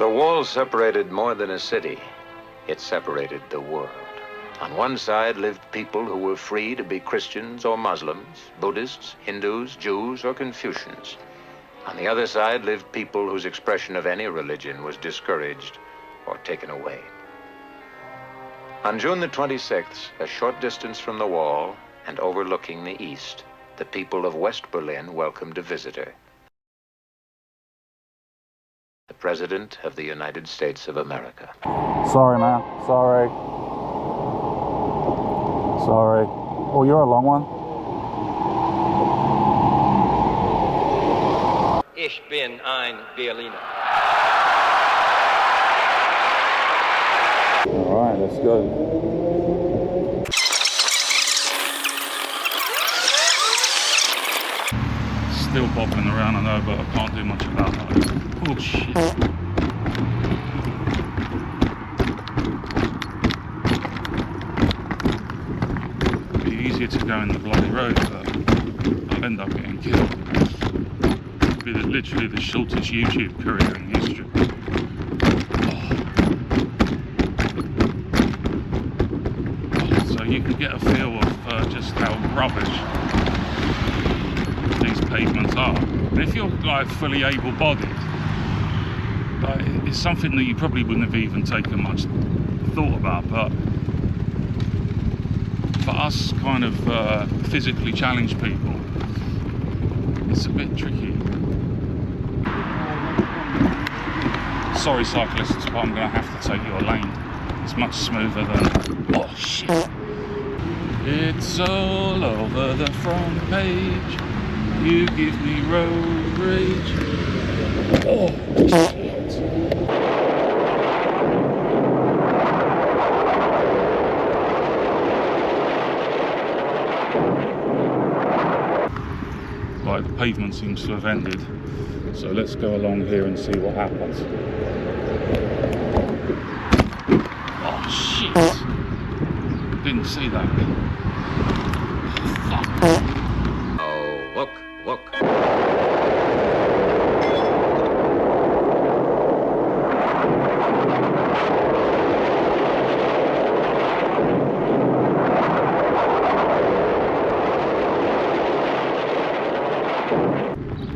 The wall separated more than a city. It separated the world. On one side lived people who were free to be Christians or Muslims, Buddhists, Hindus, Jews, or Confucians. On the other side lived people whose expression of any religion was discouraged or taken away. On June the 26th, a short distance from the wall and overlooking the east, the people of West Berlin welcomed a visitor. The President of the United States of America. Sorry, man. Sorry. Sorry. Oh, you're a long one. Ich bin ein Berliner. All right, let's go. Still bopping around, I know, but I can't do much about that. Oh shit. It'd be easier to go in the bloody road, but I'll end up getting killed. It'd be literally the shortest YouTube career in history. So you can get a feel of just how rubbish these pavements are. And if you're like fully able-bodied, it's something that you probably wouldn't have even taken much thought about, but for us kind of physically challenged people, it's a bit tricky. Sorry cyclists, but I'm going to have to take your lane. It's much smoother than... Oh shit! It's all over the front page. You give me road rage. Oh shit! Right, the pavement seems to have ended, so let's go along here and see what happens. Oh shit! Didn't see that. Fuck. Oh, look, look.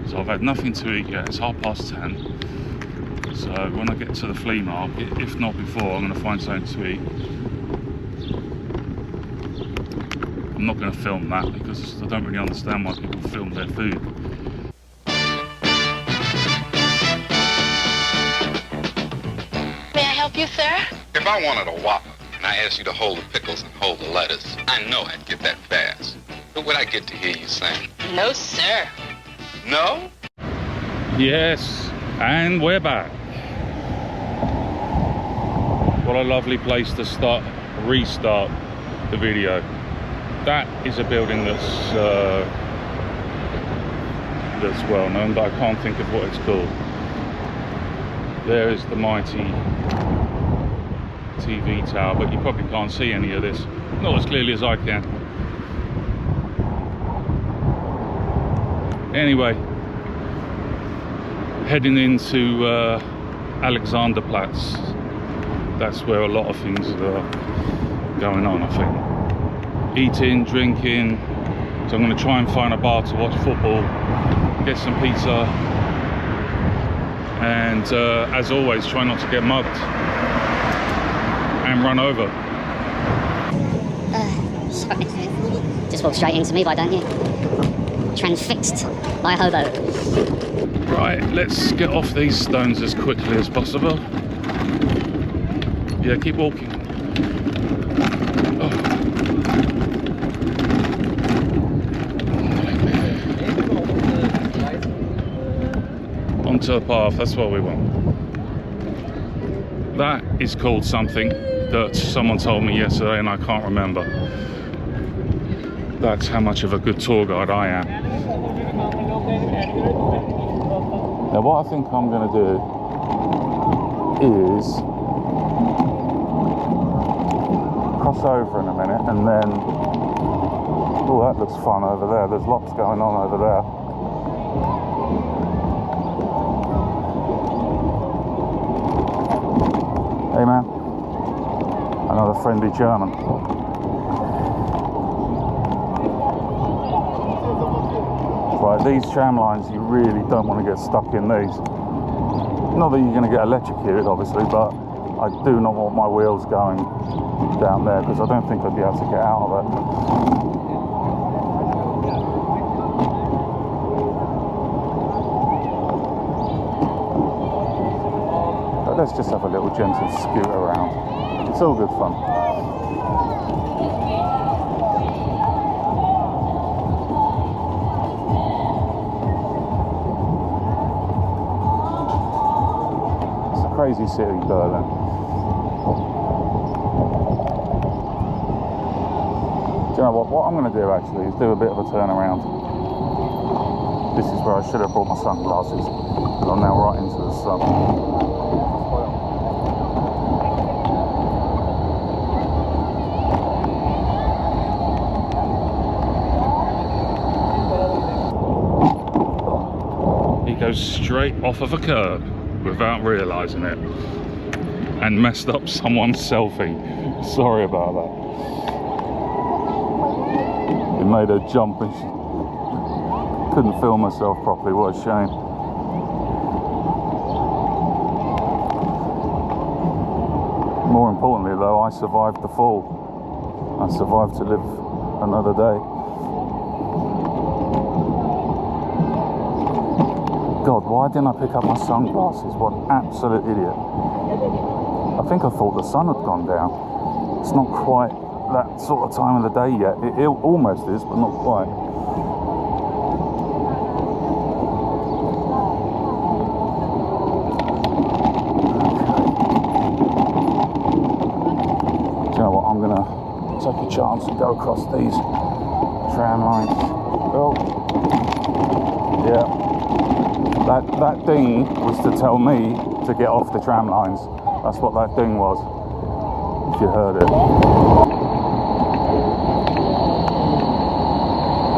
So I've had nothing to eat yet. It's 10:30. So when I get to the flea market, if not before, I'm going to find something to eat. I'm not going to film that because I don't really understand why people film their food. May I help you, sir? If I wanted a Whopper and I asked you to hold the pickles and hold the lettuce, I know I'd get that fast. But would I get to hear you sing? No, sir. No? Yes, and we're back. What a lovely place to restart the video. That is a building that's well known, but I can't think of what it's called. There is the mighty TV tower, but you probably can't see any of this. Not as clearly as I can. Anyway, heading into Alexanderplatz. That's where a lot of things are going on, I think. Eating, drinking. So I'm going to try and find a bar to watch football, get some pizza, and as always, try not to get mugged and run over. Sorry. Just walk straight into me, why don't you? Transfixed by a hobo. Right, let's get off these stones as quickly as possible. Yeah, keep walking. Oh. Onto the path, that's what we want. That is called something that someone told me yesterday and I can't remember. That's how much of a good tour guide I am. Now what I think I'm going to do is cross over in a minute and then... Oh, that looks fun over there. There's lots going on over there. friendly German. Right, these tram lines, you really don't want to get stuck in these. Not that you're going to get electrocuted, obviously, but I do not want my wheels going down there because I don't think I'd be able to get out of it. But let's just have a little gentle scoot around. It's all good fun. Crazy city, Berlin. Do you know what? What I'm going to do actually is do a bit of a turnaround. This is where I should have brought my sunglasses because I'm now right into the sun. He goes straight off of a curb without realising it and messed up someone's selfie. Sorry about that. It made her jump and she couldn't film herself properly. What a shame. More importantly though, I survived the fall. I survived to live another day. God, why didn't I pick up my sunglasses? What an absolute idiot. I think I thought the sun had gone down. It's not quite that sort of time of the day yet. It almost is, but not quite. Okay. Do you know what? I'm going to take a chance and go across these tram lines. Oh, yeah. That ding was to tell me to get off the tram lines. That's what that ding was, if you heard it.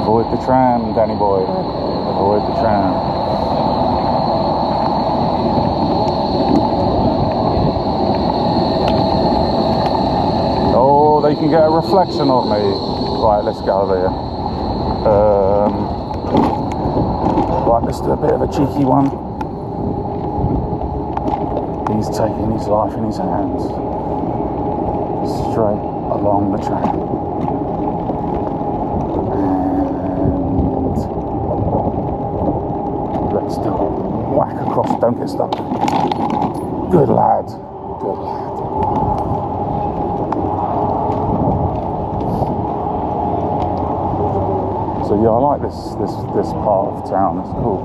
Avoid the tram, Danny boy. Avoid the tram. Oh, they can get a reflection of me. Right, let's go over here. Right, let's do a bit of a cheeky one. He's taking his life in his hands. Straight along the tram. And let's do a whack across, don't get stuck. Good lad. Good lad. So yeah, I like this part of town. It's cool.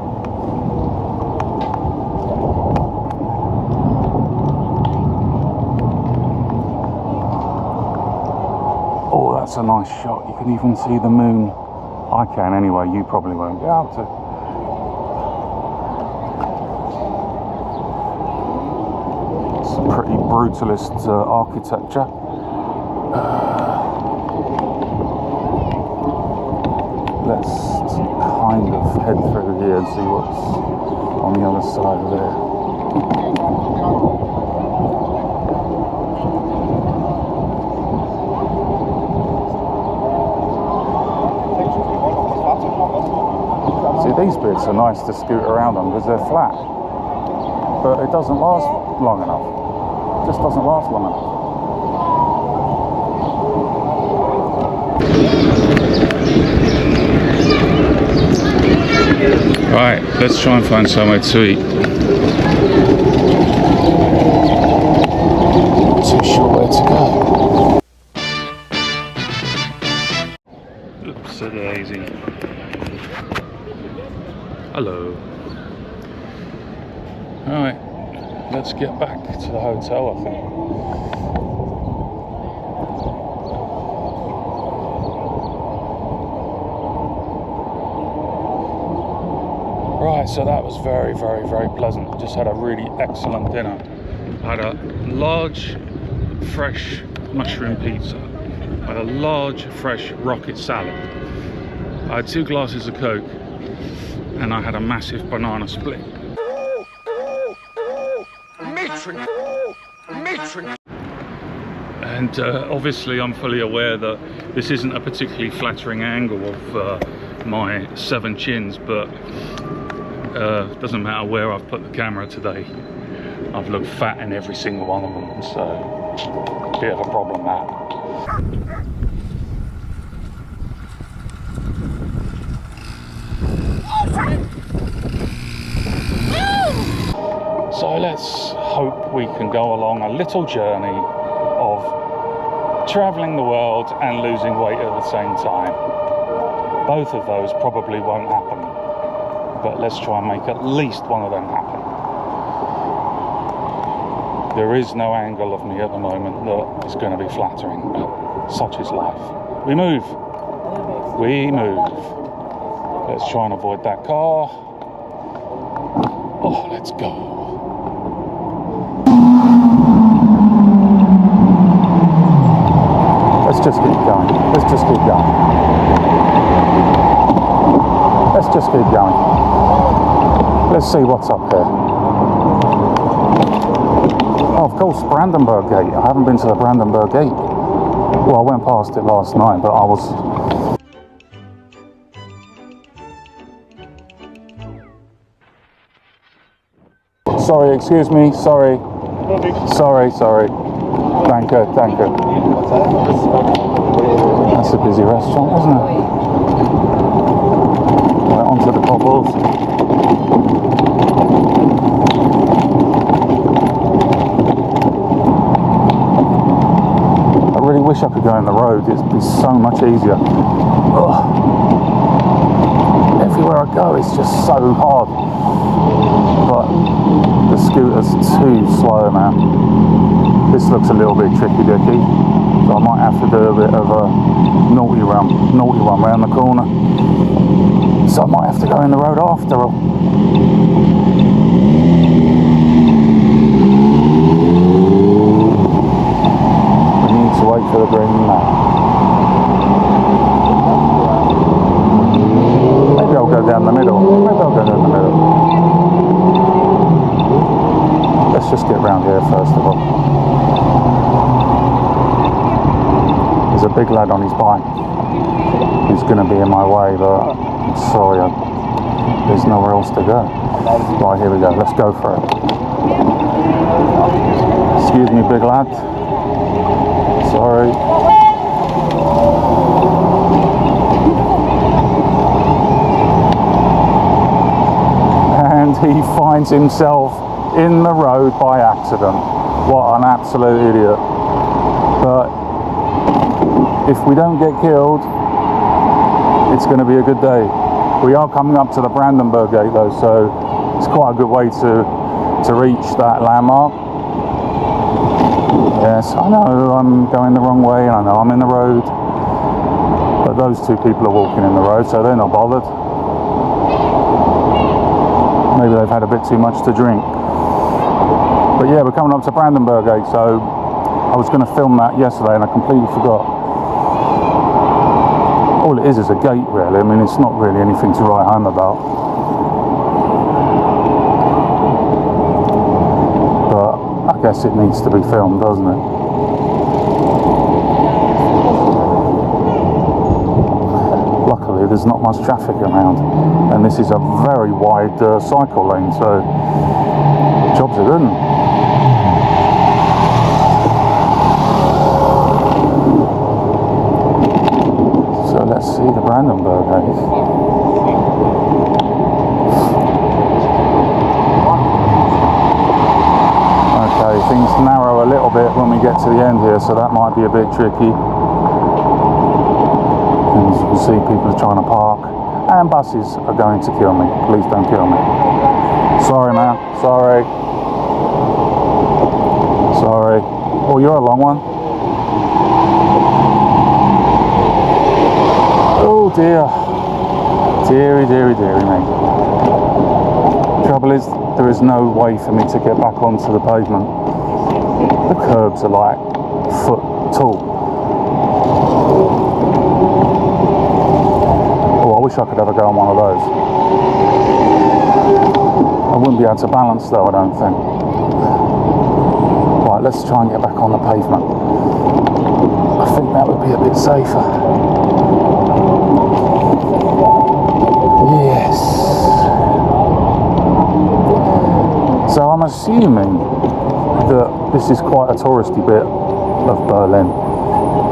Oh, that's a nice shot. You can even see the moon. I can anyway. You probably won't be able to. Some pretty brutalist architecture. Let's kind of head through here and see what's on the other side of there. See, these bits are nice to scoot around on because they're flat, but it doesn't last long enough. It just doesn't last long enough. Right, let's try and find somewhere to eat. Not too sure where to go. Oops, a daisy. Hello. Alright, let's get back to the hotel, I think. Right, so that was very, very, very pleasant. I just had a really excellent dinner. I had a large, fresh mushroom pizza. I had a large, fresh rocket salad. I had 2 glasses of Coke, and I had a massive banana split. And obviously I'm fully aware that this isn't a particularly flattering angle of my 7 chins, but doesn't matter where I've put the camera today, I've looked fat in every single one of them, so bit of a problem that. So let's hope we can go along a little journey of travelling the world and losing weight at the same time. Both of those probably won't happen, but let's try and make at least one of them happen. There is no angle of me at the moment that is going to be flattering, but such is life. We move. We move. Let's try and avoid that car. Oh, let's go. Let's just keep going. Let's just keep going. Let's just keep going. Let's see what's up here. Oh, of course, Brandenburg Gate. I haven't been to the Brandenburg Gate. Well, I went past it last night, but I was... Sorry, excuse me, sorry. Sorry. Danke. That's a busy restaurant, isn't it? Right, onto the cobbles. I really wish I could go in the road, it'd be so much easier. Ugh. Everywhere I go it's just so hard. But the scooter's too slow, man. This looks a little bit tricky-dicky, so I might have to do a bit of a naughty one round the corner. So I might have to go in the road after all. We need to wait for the green light. Maybe I'll go down the middle. Let's just get round here first of all. There's a big lad on his bike who's going to be in my way, but sorry, there's nowhere else to go. Right, here we go. Let's go for it. Excuse me, big lad. Sorry. And he finds himself in the road by accident. What an absolute idiot. But if we don't get killed, it's going to be a good day. We are coming up to the Brandenburg Gate though, so it's quite a good way to reach that landmark. Yes, I know I'm going the wrong way, and I know I'm in the road, but those two people are walking in the road, so they're not bothered. Maybe they've had a bit too much to drink. But yeah, we're coming up to Brandenburg Gate, so I was going to film that yesterday and I completely forgot. All it is a gate, really. I mean, it's not really anything to write home about. But I guess it needs to be filmed, doesn't it? Luckily, there's not much traffic around, and this is a very wide cycle lane, so jobs are good. So let's see the Brandenburg Gate. Okay, things narrow a little bit when we get to the end here, so that might be a bit tricky. And as you can see, people are trying to park, and buses are going to kill me. Please don't kill me. Sorry, man. Sorry. Oh, you're a long one. Oh dear. Deary me. Trouble is, there is no way for me to get back onto the pavement. The curbs are like a foot tall. Oh, I wish I could ever go on one of those. I wouldn't be able to balance though, I don't think. Right, let's try and get back on the pavement. I think that would be a bit safer. Yes. So I'm assuming that this is quite a touristy bit of Berlin.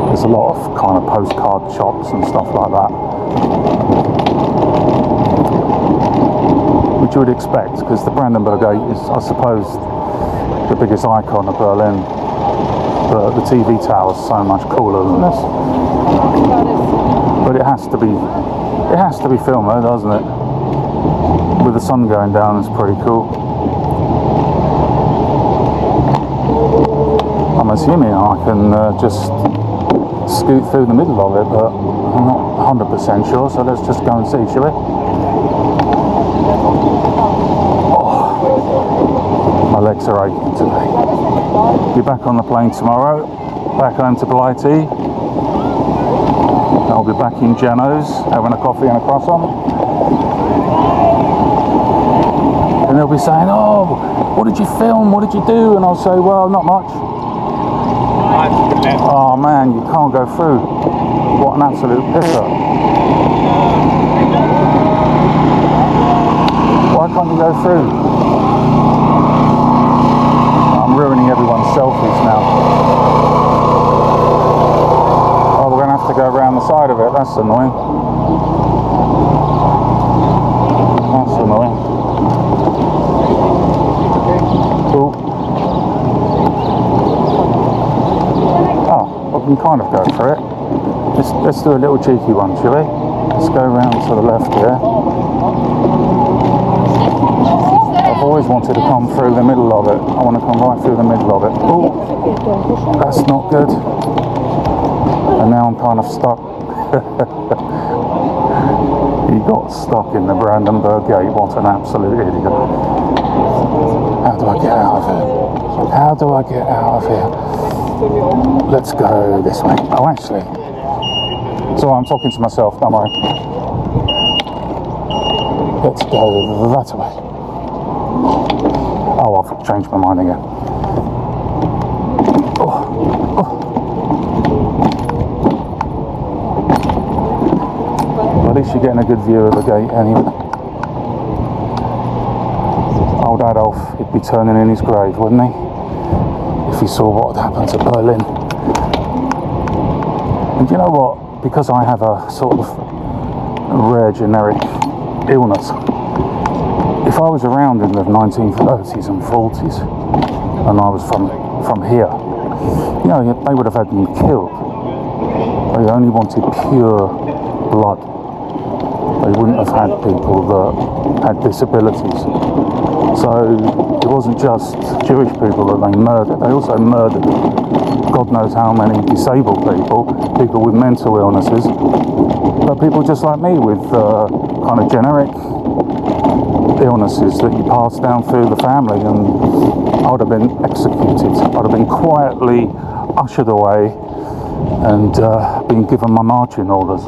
There's a lot of kind of postcard shops and stuff like that, which you would expect, because the Brandenburg Gate is, I suppose, the biggest icon of Berlin. But the TV tower is so much cooler than this. But it has to be filmed though, doesn't it? With the sun going down, it's pretty cool. I'm assuming I can just scoot through the middle of it, but I'm not 100% sure, so let's just go and see, shall we? Oh, my legs are aching today. Be back on the plane tomorrow, back home to Blighty. I'll be back in Geno's, having a coffee and a croissant. And they'll be saying, oh, what did you film, what did you do? And I'll say, well, not much. Oh man, you can't go through. What an absolute pisser. Why can't you go through? I'm ruining everyone's selfies now. Oh, we're going to have to go around the side of it. That's annoying. That's annoying. Cool. I can kind of go for it. Let's do a little cheeky one, shall we? Let's go around to the left here. I've always wanted to come through the middle of it. I want to come right through the middle of it. Oh, that's not good. And now I'm kind of stuck. He got stuck in the Brandenburg Gate. What an absolute idiot. How do I get out of here? How do I get out of here? Let's go this way. Oh, actually. So I'm talking to myself, don't worry. Let's go that way. Oh, I've changed my mind again. Oh. Well, at least you're getting a good view of the gate anyway. Old Adolf, he'd be turning in his grave, wouldn't he? If he saw what had happened to Berlin. And you know what? Because I have a sort of rare generic illness, if I was around in the 1930s and 40s and I was from here, you know, they would have had me killed. They only wanted pure blood. They wouldn't have had people that had disabilities. So it wasn't just Jewish people that they murdered, they also murdered God knows how many disabled people with mental illnesses, but people just like me with kind of generic illnesses that you pass down through the family, and I would have been executed. I'd have been quietly ushered away and been given my marching orders.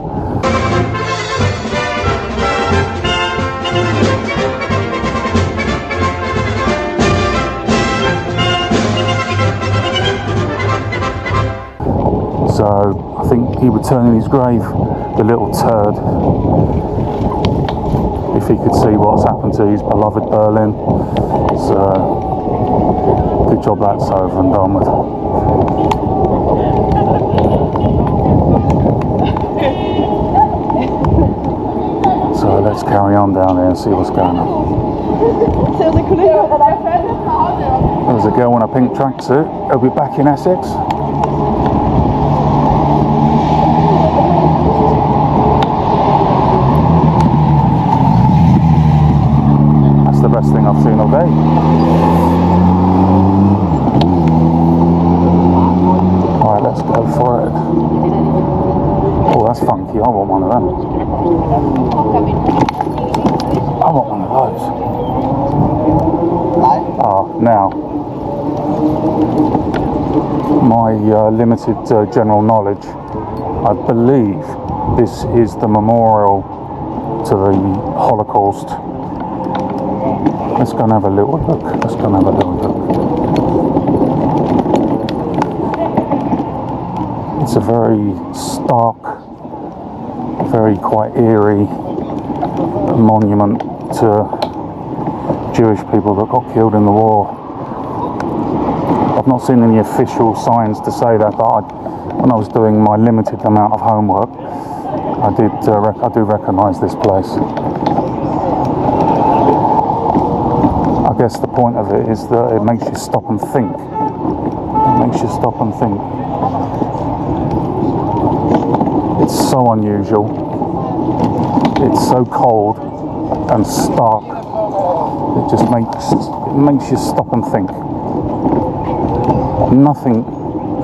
So I think he would turn in his grave, the little turd, if he could see what's happened to his beloved Berlin. So good job that's over and done with. So let's carry on down there and see what's going on. There's a girl in a pink tracksuit. He'll be back in Essex. The best thing I've seen all day. Alright, let's go for it. Oh, that's funky. I want one of them. I want one of those. Ah, now, my limited general knowledge, I believe this is the memorial to the Holocaust. Let's go and have a little look. very stark, very quite eerie monument to Jewish people that got killed in the war. I've not seen any official signs to say that, but when I was doing my limited amount of homework, I do recognise this place. I guess the point of it is that it makes you stop and think. It makes you stop and think. It's so unusual. It's so cold and stark. It just makes you stop and think. Nothing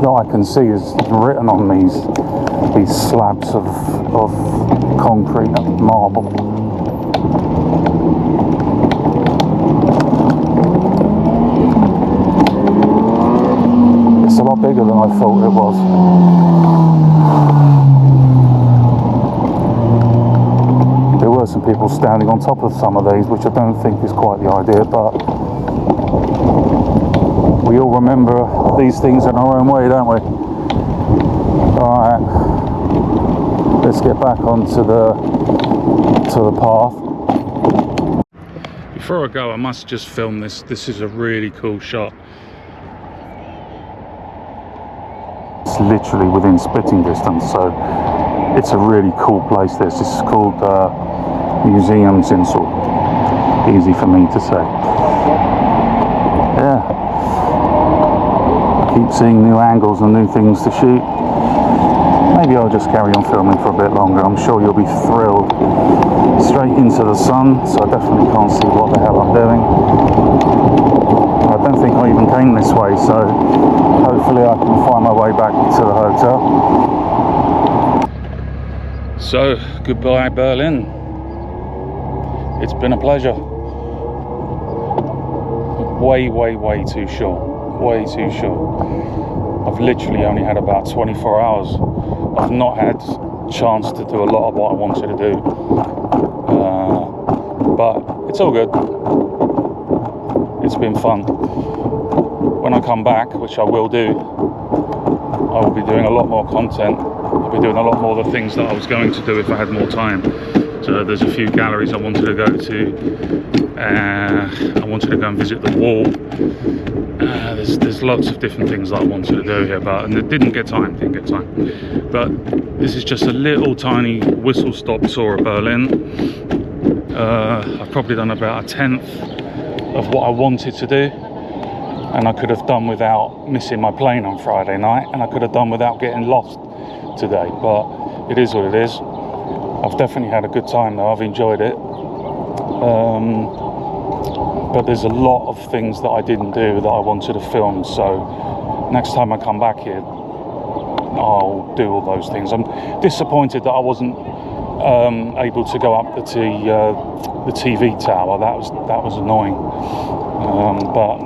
that I can see is written on these slabs of concrete and marble. It's a lot bigger than I thought it was. There were some people standing on top of some of these, which I don't think is quite the idea, but we all remember these things in our own way, don't we? Alright, let's get back onto the path. Before I go, I must just film this. This is a really cool shot. It's literally within spitting distance, so it's a really cool place. This is called Museum Zinsel. Easy for me to say. Yeah. Keep seeing new angles and new things to shoot. Maybe I'll just carry on filming for a bit longer. I'm sure you'll be thrilled. Straight into the sun, so I definitely can't see what the hell I'm doing. I don't think I even came this way, so hopefully I can find my way back to the hotel. So, goodbye Berlin. It's been a pleasure. Way too short. Way too short. I've literally only had about 24 hours. I've not had chance to do a lot of what I wanted to do, but it's all good. It's been fun. When I come back, which I will do, I will be doing a lot more content. I'll be doing a lot more of the things that I was going to do if I had more time. So there's a few galleries I wanted to go to. I wanted to go and visit the wall. There's lots of different things that I wanted to do here, but and didn't get time. But this is just a little tiny whistle-stop tour of Berlin. I've probably done about a tenth of what I wanted to do, and I could have done without missing my plane on Friday night, and I could have done without getting lost today. But it is what it is. I've definitely had a good time though. I've enjoyed it. But there's a lot of things that I didn't do that I wanted to film, so next time I come back here I'll do all those things. I'm disappointed that I wasn't able to go up the TV tower. That was annoying, but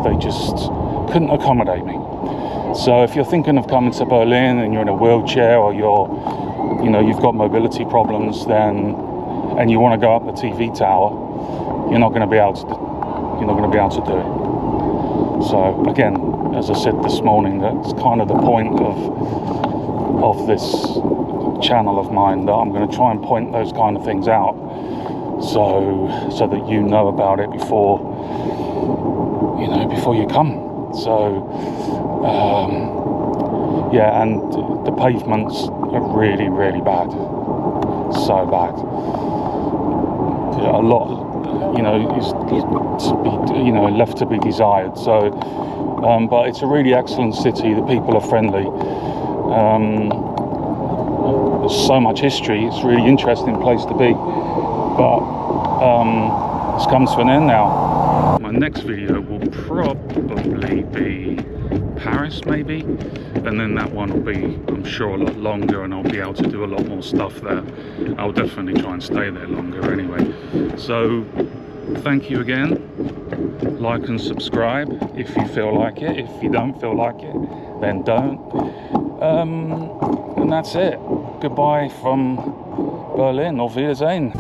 they just couldn't accommodate me. So if you're thinking of coming to Berlin and you're in a wheelchair, or you've got mobility problems, and you want to go up the TV tower, you're not going to be able to do it. So again, as I said this morning, that's kind of the point of this channel of mine, that I'm going to try and point those kind of things out, so that you know about it before you come. So yeah, and the pavements are really bad, so bad. A lot, is left to be desired. So, but it's a really excellent city. The people are friendly. There's so much history. It's a really interesting place to be. But it's come to an end now. My next video will probably be Paris, maybe, and then that one will be, I'm sure, a lot longer, and I'll be able to do a lot more stuff there. I'll definitely try and stay there longer anyway. So thank you again. Like and subscribe if you feel like it. If you don't feel like it, then don't. And that's it. Goodbye from Berlin. Auf Wiedersehen.